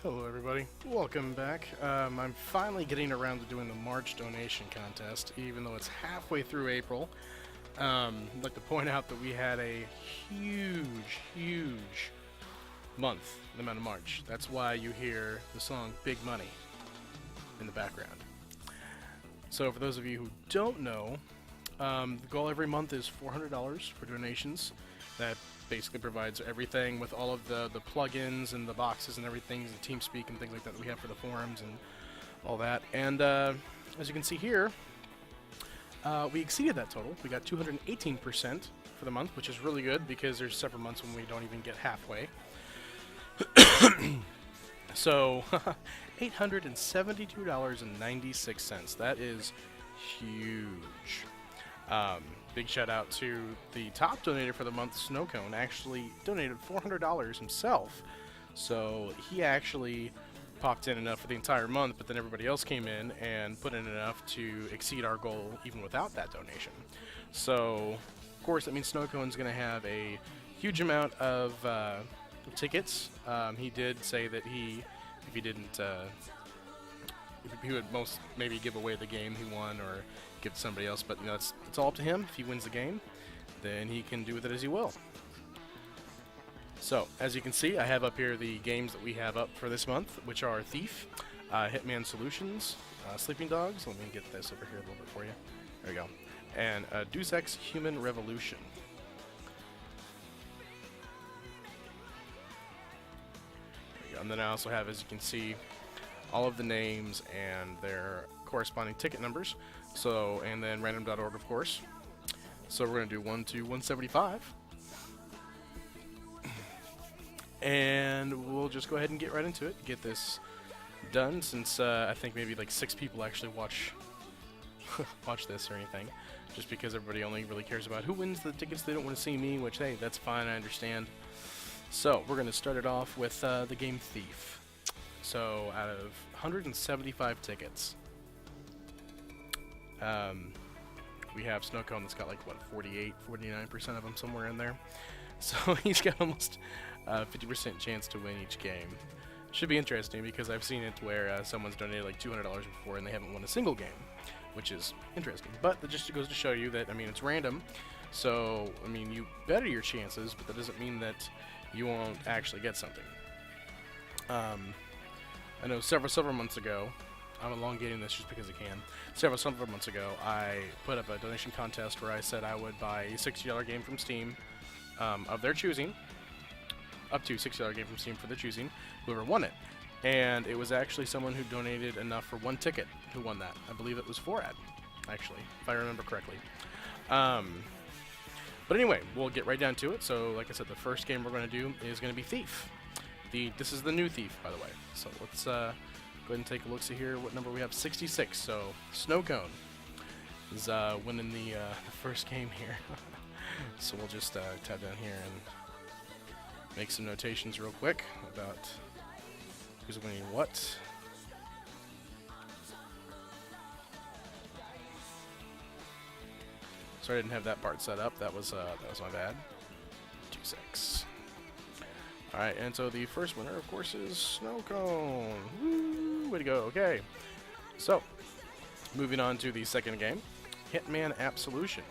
Hello everybody, welcome back. I'm finally getting around to doing the March donation contest, even though it's halfway through April. I'd like to point out that we had a huge month in the month of March. That's why you hear the song Big Money in the background. So for those of you who don't know, the goal every month is $400 for donations. That basically provides everything with all of the plugins and the boxes and everything, and TeamSpeak and things like that that we have for the forums and all that. And as you can see here, we exceeded that total. We got 218% for the month, which is really good because there's several months when we don't even get halfway. So, $872.96. That is huge. Big shout out to the top donator for the month, Snowcone, actually donated $400 himself. So he actually popped in enough for the entire month, but then everybody else came in and put in enough to exceed our goal even without that donation. So, of course, that means Snowcone's going to have a huge amount of tickets. He did say that if he didn't, he would most maybe give away the game he won or give it to somebody else, but you know, it's all up to him. If he wins the game, then he can do with it as he will. So, as you can see, I have up here the games that we have up for this month, which are Thief, Hitman Solutions, Sleeping Dogs. Let me get this over here a little bit for you. There we go. And Deus Ex Human Revolution. There you go. And then I also have, as you can see, all of the names and their corresponding ticket numbers. So, and then random.org, of course. So we're going to do 1 to 175. And we'll just go ahead and get right into it. Get this done, since I think maybe like 6 people actually watch this or anything. Just because everybody only really cares about who wins the tickets. They don't want to see me, which, hey, that's fine, I understand. So, we're going to start it off with the game Thief. So, out of 175 tickets, we have Snowcone that's got like, what, 48, 49% of them, somewhere in there. So he's got almost 50% chance to win each game. Should be interesting because I've seen it where someone's donated like $200 before and they haven't won a single game, which is interesting. But that just goes to show you that, I mean, it's random. So, I mean, you better your chances, but that doesn't mean that you won't actually get something. I know several months ago, I'm elongating this just because I can. Several months ago, I put up a donation contest where I said I would buy a $60 game from Steam of their choosing, up to $60 game from Steam for their choosing, whoever won it. And it was actually someone who donated enough for 1 ticket who won that. I believe it was Forad, actually, if I remember correctly. But anyway, we'll get right down to it. So, like I said, the first game we're going to do is going to be Thief. This is the new Thief, by the way. So let's go ahead and take a look-see here. What number we have? 66. So Snowcone is winning the first game here. So we'll just tab down here and make some notations real quick about who's winning what. Sorry I didn't have that part set up. That was my bad. 2-6. Alright, and so the first winner, of course, is Snowcone. Woo! Way to go. Okay. So, moving on to the second game, Hitman Absolution.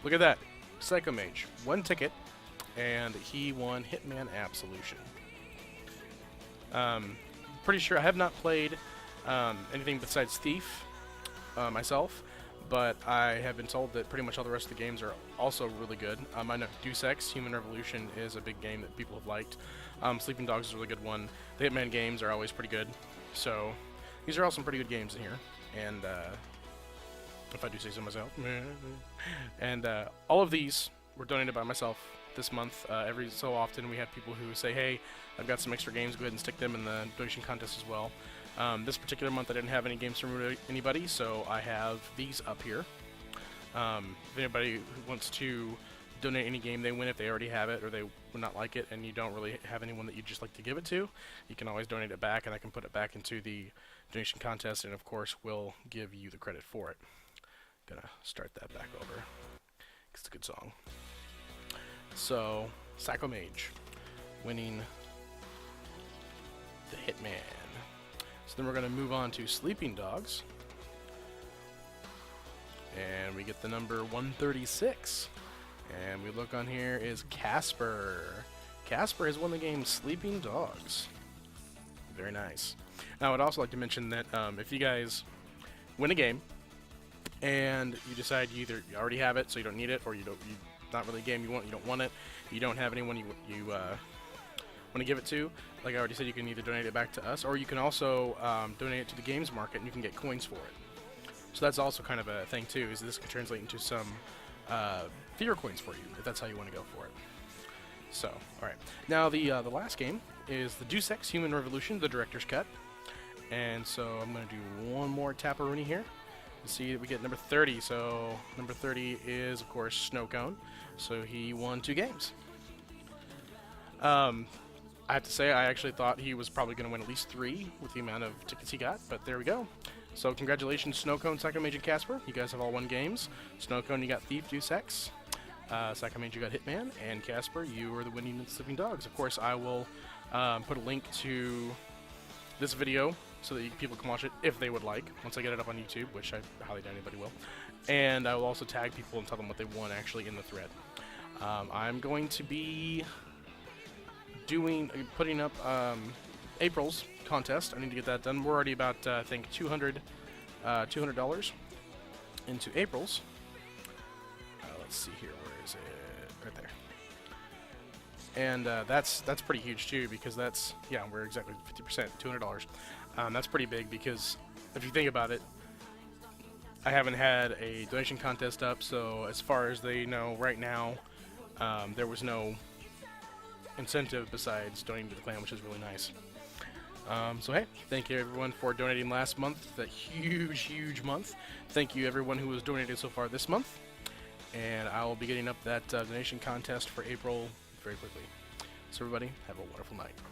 Look at that. Psychomage. 1 ticket, and he won Hitman Absolution. Pretty sure I have not played anything besides Thief myself, but I have been told that pretty much all the rest of the games are also really good. I know Deus Ex Human Revolution is a big game that people have liked. Sleeping Dogs is a really good one. The Hitman games are always pretty good. So, these are all some pretty good games in here. And, if I do say so myself. And all of these were donated by myself this month. Every so often we have people who say, hey, I've got some extra games, go ahead and stick them in the donation contest as well. This particular month I didn't have any games from anybody, so I have these up here. If anybody who wants to donate any game they win, if they already have it or they would not like it and you don't really have anyone that you'd just like to give it to, you can always donate it back and I can put it back into the donation contest, and of course we'll give you the credit for it. Gonna start that back over, 'cause it's a good song. So, Psychomage winning the Hitman. So then we're going to move on to Sleeping Dogs. And we get the number 136. And we look on here is Casper. Casper is one of the game's Sleeping Dogs. Very nice. Now, I'd also like to mention that if you guys win a game and you decide you already have it, so you don't need it, or you not really a game you want, you don't want it, you don't have anyone you want to give it to, like I already said, you can either donate it back to us, or you can also donate it to the games market, and you can get coins for it. So that's also kind of a thing too, is this can translate into some fear coins for you, if that's how you want to go for it. So, alright. Now, the last game is the Deus Ex Human Revolution, the Director's Cut. And so I'm going to do one more Tapperoonie here to see that we get number 30. So, number 30 is, of course, Snow Cone. So he won 2 games. I have to say, I actually thought he was probably going to win at least 3 with the amount of tickets he got, but there we go. So congratulations, Snow Cone, Psychomage, and Casper. You guys have all won games. Snow Cone, you got Thief, Deus Ex. Psychomage, you got Hitman, and Casper, you are the winning Sleeping Dogs. Of course, I will put a link to this video so that people can watch it if they would like, once I get it up on YouTube, which I highly doubt anybody will. And I will also tag people and tell them what they won actually in the thread. I'm going to be putting up April's contest. I need to get that done. We're already about, I think, $200 into April's. Let's see here, where is it? Right there. And that's pretty huge too, because that's, yeah, we're exactly 50%, $200. That's pretty big, because if you think about it, I haven't had a donation contest up, so as far as they know right now, there was no incentive besides donating to the clan, which is really nice. So hey, thank you everyone for donating last month, that huge month. Thank you everyone who has donated so far this month. And I will be getting up that donation contest for April very quickly. So everybody, have a wonderful night.